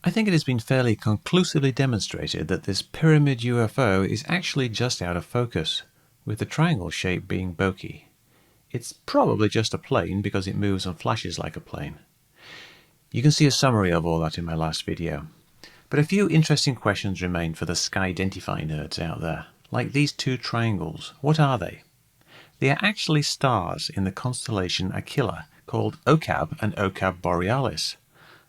I think it has been fairly conclusively demonstrated that this pyramid UFO is actually just out of focus, with the triangle shape being bokeh. It's probably just a plane because it moves and flashes like a plane. You can see a summary of all that in my last video. But a few interesting questions remain for the sky-identify nerds out there, like these two triangles. What are they? They are actually stars in the constellation Aquila, called Ocab and Ocab Borealis.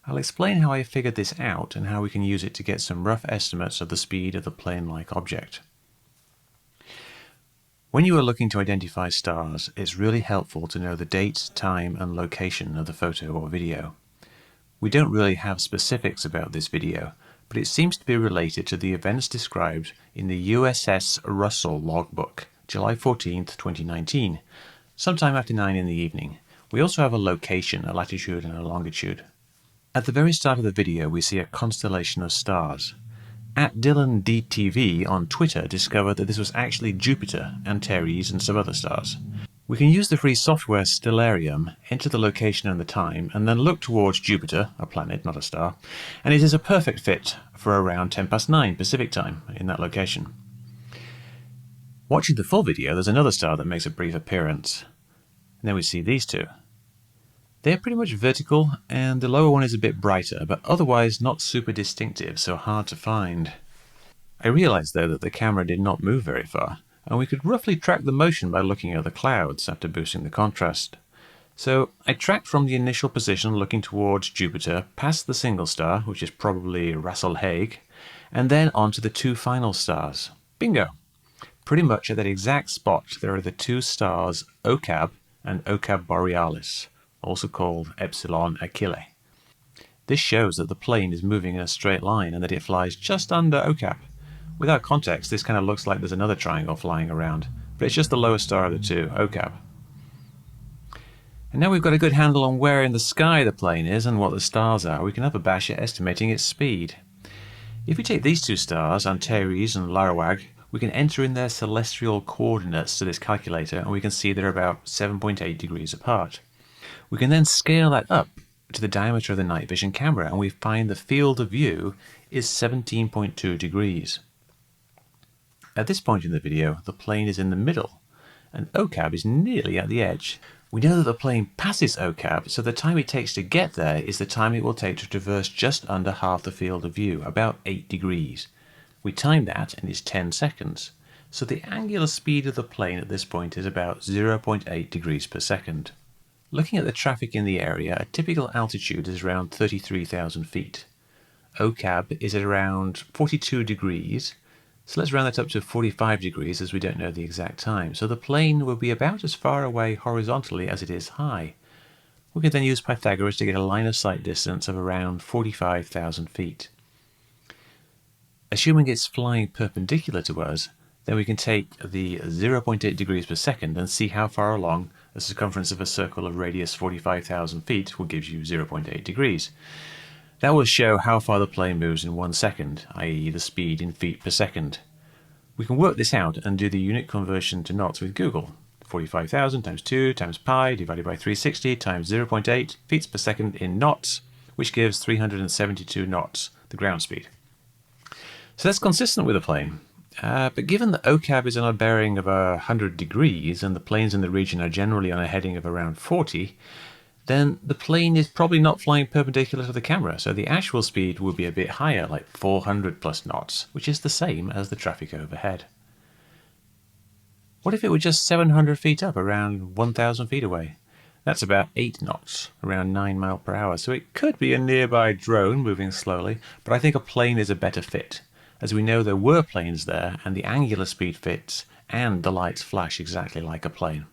I'll explain how I figured this out and how we can use it to get some rough estimates of the speed of the plane-like object. When you are looking to identify stars, it's really helpful to know the date, time and location of the photo or video. We don't really have specifics about this video, but it seems to be related to the events described in the USS Russell logbook, July 14th, 2019, sometime after 9 in the evening. We also have a location, a latitude and a longitude. At the very start of the video, we see a constellation of stars. @DylanDTV on Twitter discovered that this was actually Jupiter, Antares and some other stars. We can use the free software Stellarium, enter the location and the time, and then look towards Jupiter, a planet, not a star, and it is a perfect fit for around 9 Pacific time in that location. Watching the full video, there's another star that makes a brief appearance. And then we see these two. They're pretty much vertical, and the lower one is a bit brighter, but otherwise not super distinctive, so hard to find. I realized though that the camera did not move very far, and we could roughly track the motion by looking at the clouds after boosting the contrast. So I tracked from the initial position looking towards Jupiter, past the single star, which is probably Russell-Hague, and then onto the two final stars. Bingo! Pretty much at that exact spot there are the two stars Ocab and Ocab Borealis, also called Epsilon Aquilae. This shows that the plane is moving in a straight line and that it flies just under Ocab. Without context, this kind of looks like there's another triangle flying around, but it's just the lowest star of the two, Ocab. And now we've got a good handle on where in the sky the plane is and what the stars are, we can have a bash at estimating its speed. If we take these two stars, Antares and Larawag, we can enter in their celestial coordinates to this calculator and we can see they're about 7.8 degrees apart. We can then scale that up to the diameter of the night vision camera and we find the field of view is 17.2 degrees. At this point in the video, the plane is in the middle and Ocab is nearly at the edge. We know that the plane passes Ocab, so the time it takes to get there is the time it will take to traverse just under half the field of view, about 8 degrees. We time that and it's 10 seconds. So the angular speed of the plane at this point is about 0.8 degrees per second. Looking at the traffic in the area, a typical altitude is around 33,000 feet. Ocab is at around 42 degrees, so let's round that up to 45 degrees as we don't know the exact time. So the plane will be about as far away horizontally as it is high. We can then use Pythagoras to get a line of sight distance of around 45,000 feet. Assuming it's flying perpendicular to us, then we can take the 0.8 degrees per second and see how far along the circumference of a circle of radius 45,000 feet will give you 0.8 degrees. That will show how far the plane moves in 1 second, i.e. the speed in feet per second. We can work this out and do the unit conversion to knots with Google. 45,000 times 2 times pi divided by 360 times 0.8 feet per second in knots, which gives 372 knots, the ground speed. So that's consistent with the plane. But given that Ocab is on a bearing of 100 degrees and the planes in the region are generally on a heading of around 40, then the plane is probably not flying perpendicular to the camera, so the actual speed will be a bit higher, like 400 plus knots, which is the same as the traffic overhead. What if it were just 700 feet up, around 1,000 feet away? That's about 8 knots, around 9 miles per hour, so it could be a nearby drone moving slowly, but I think a plane is a better fit, as we know there were planes there and the angular speed fits and the lights flash exactly like a plane.